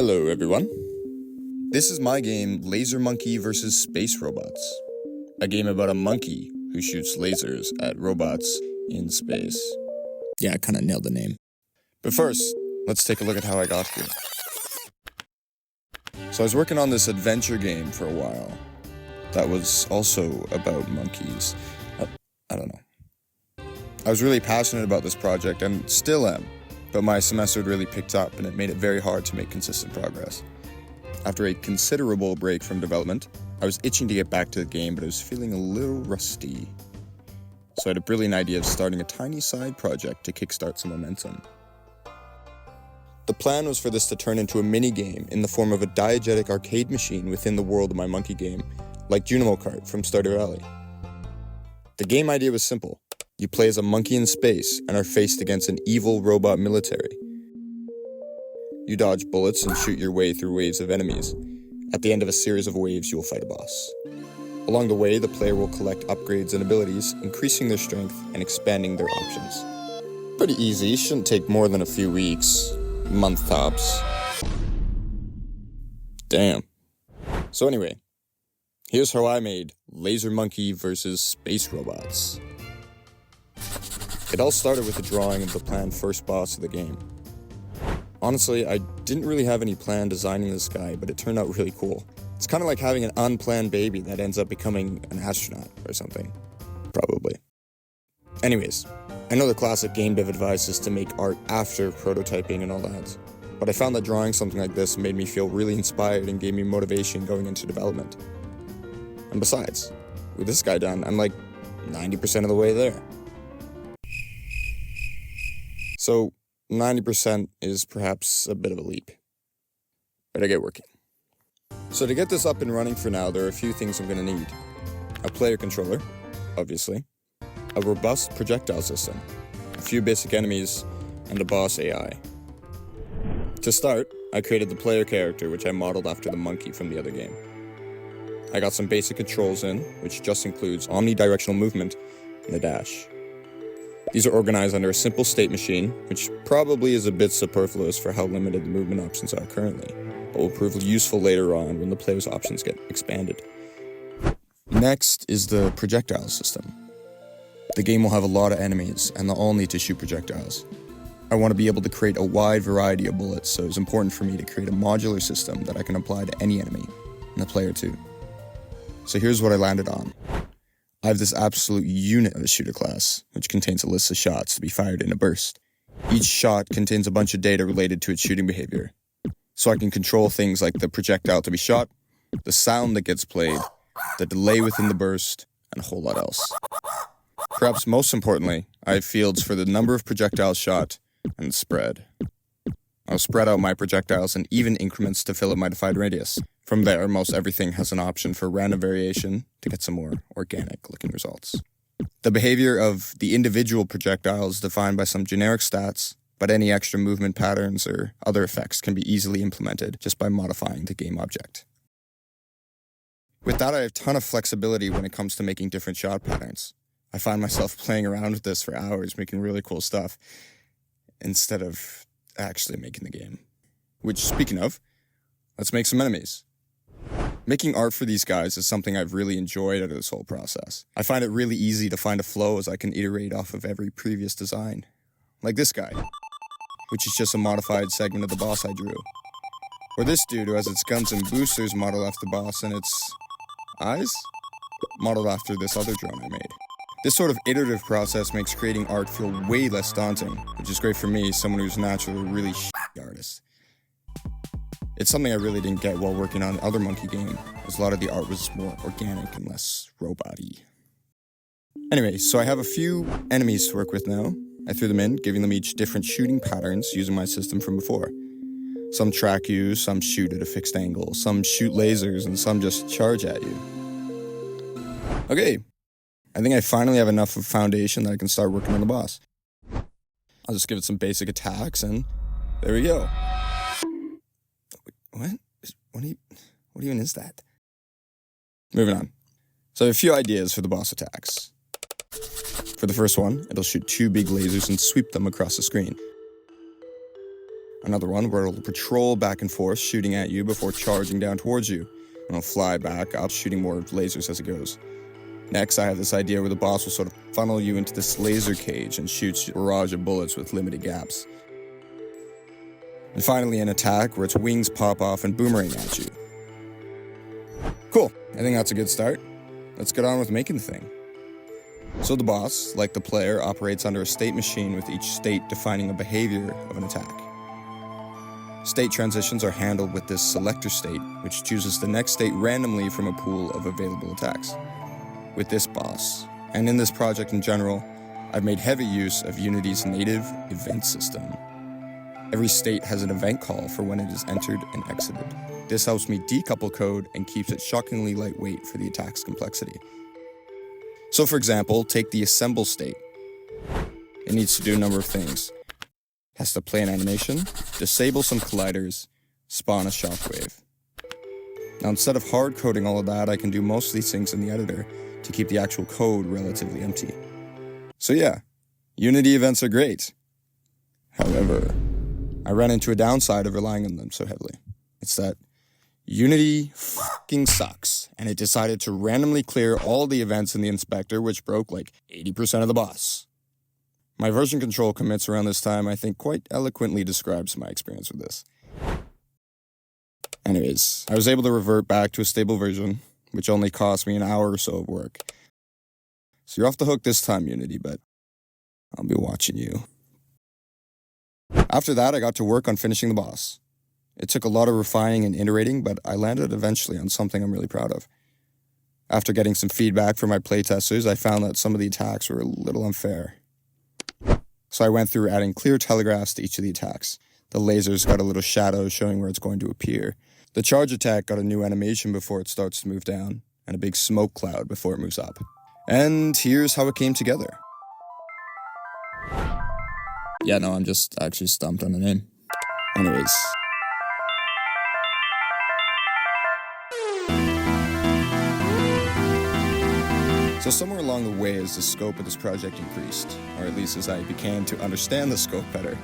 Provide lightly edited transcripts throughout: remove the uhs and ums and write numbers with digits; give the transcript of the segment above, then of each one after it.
Hello everyone. This is my game, Laser Monkey vs. Space Robots. A game about a monkey who shoots lasers at robots in space. Yeah, I kinda nailed the name. But first, let's take a look at how I got here. So I was working on this adventure game for a while that was also about monkeys. I don't know. I was really passionate about this project and still am, but my semester had really picked up and it made it very hard to make consistent progress. After a considerable break from development, I was itching to get back to the game, but I was feeling a little rusty. So I had a brilliant idea of starting a tiny side project to kickstart some momentum. The plan was for this to turn into a mini-game in the form of a diegetic arcade machine within the world of my monkey game, like Junimo Kart from Stardew Valley. The game idea was simple. You play as a monkey in space and are faced against an evil robot military. You dodge bullets and shoot your way through waves of enemies. At the end of a series of waves, you will fight a boss. Along the way, the player will collect upgrades and abilities, increasing their strength and expanding their options. Pretty easy, shouldn't take more than a few weeks, month tops. Damn. So anyway, here's how I made Laser Monkey vs. Space Robots. It all started with a drawing of the planned first boss of the game. Honestly, I didn't really have any plan designing this guy, but it turned out really cool. It's kind of like having an unplanned baby that ends up becoming an astronaut or something. Probably. Anyways, I know the classic game dev advice is to make art after prototyping and all that, but I found that drawing something like this made me feel really inspired and gave me motivation going into development. And besides, with this guy done, I'm like 90% of the way there. So 90% is perhaps a bit of a leap. Better get working. So to get this up and running for now, there are a few things I'm going to need. A player controller, obviously. A robust projectile system. A few basic enemies, and a boss AI. To start, I created the player character, which I modeled after the monkey from the other game. I got some basic controls in, which just includes omnidirectional movement and a dash. These are organized under a simple state machine, which probably is a bit superfluous for how limited the movement options are currently, but will prove useful later on when the player's options get expanded. Next is the projectile system. The game will have a lot of enemies, and they'll all need to shoot projectiles. I want to be able to create a wide variety of bullets, so it's important for me to create a modular system that I can apply to any enemy, and the player too. So here's what I landed on. I have this absolute unit of a shooter class, which contains a list of shots to be fired in a burst. Each shot contains a bunch of data related to its shooting behavior. So I can control things like the projectile to be shot, the sound that gets played, the delay within the burst, and a whole lot else. Perhaps most importantly, I have fields for the number of projectiles shot and the spread. I'll spread out my projectiles in even increments to fill up my defined radius. From there, most everything has an option for random variation to get some more organic-looking results. The behavior of the individual projectile is defined by some generic stats, but any extra movement patterns or other effects can be easily implemented just by modifying the game object. With that, I have a ton of flexibility when it comes to making different shot patterns. I find myself playing around with this for hours, making really cool stuff, instead of actually making the game. Which, speaking of, let's make some enemies. Making art for these guys is something I've really enjoyed out of this whole process. I find it really easy to find a flow as I can iterate off of every previous design. Like this guy, which is just a modified segment of the boss I drew. Or this dude who has its guns and boosters modeled after the boss and its eyes modeled after this other drone I made. This sort of iterative process makes creating art feel way less daunting, which is great for me, someone who's naturally a really shitty artist. It's something I really didn't get while working on other monkey game, as a lot of the art was more organic and less robot-y. Anyway, so I have a few enemies to work with now. I threw them in, giving them each different shooting patterns using my system from before. Some track you, some shoot at a fixed angle, some shoot lasers, and some just charge at you. Okay, I think I finally have enough of a foundation that I can start working on the boss. I'll just give it some basic attacks, and there we go. What even is that? Moving on. So I have a few ideas for the boss attacks. For the first one, it'll shoot two big lasers and sweep them across the screen. Another one where it'll patrol back and forth, shooting at you before charging down towards you. And it'll fly back up, shooting more lasers as it goes. Next, I have this idea where the boss will sort of funnel you into this laser cage and shoots a barrage of bullets with limited gaps. And finally, an attack where its wings pop off and boomerang at you. Cool, I think that's a good start. Let's get on with making the thing. So the boss, like the player, operates under a state machine with each state defining a behavior of an attack. State transitions are handled with this selector state, which chooses the next state randomly from a pool of available attacks. With this boss, and in this project in general, I've made heavy use of Unity's native event system. Every state has an event call for when it is entered and exited. This helps me decouple code and keeps it shockingly lightweight for the attack's complexity. So for example, take the assemble state. It needs to do a number of things. It has to play an animation, disable some colliders, spawn a shockwave. Now instead of hard coding all of that, I can do most of these things in the editor to keep the actual code relatively empty. So yeah, Unity events are great. However, I ran into a downside of relying on them so heavily. It's that Unity fucking sucks, and it decided to randomly clear all the events in the inspector, which broke like 80% of the boss. My version control commits around this time, I think, quite eloquently describes my experience with this. Anyways, I was able to revert back to a stable version, which only cost me an hour or so of work. So you're off the hook this time, Unity, but I'll be watching you. After that, I got to work on finishing the boss. It took a lot of refining and iterating, but I landed eventually on something I'm really proud of. After getting some feedback from my playtesters, I found that some of the attacks were a little unfair. So I went through adding clear telegraphs to each of the attacks. The lasers got a little shadow showing where it's going to appear. The charge attack got a new animation before it starts to move down, and a big smoke cloud before it moves up. And here's how it came together. Yeah, no, I'm just actually stumped on the name. Anyways. So somewhere along the way, as the scope of this project increased, or at least as I began to understand the scope better,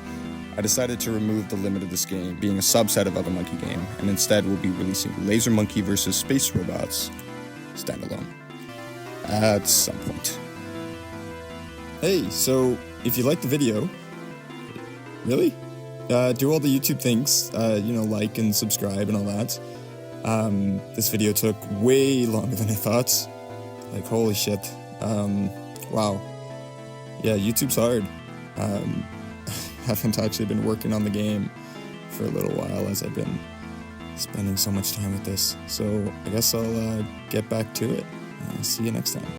I decided to remove the limit of this game being a subset of other monkey game, and instead we'll be releasing Laser Monkey vs. Space Robots standalone at some point. Hey, so if you liked the video, really? Do all the YouTube things, like and subscribe and all that. This video took way longer than I thought. Like, holy shit. Wow. Yeah, YouTube's hard. Haven't actually been working on the game for a little while as I've been spending so much time with this. So I guess I'll get back to it. See you next time.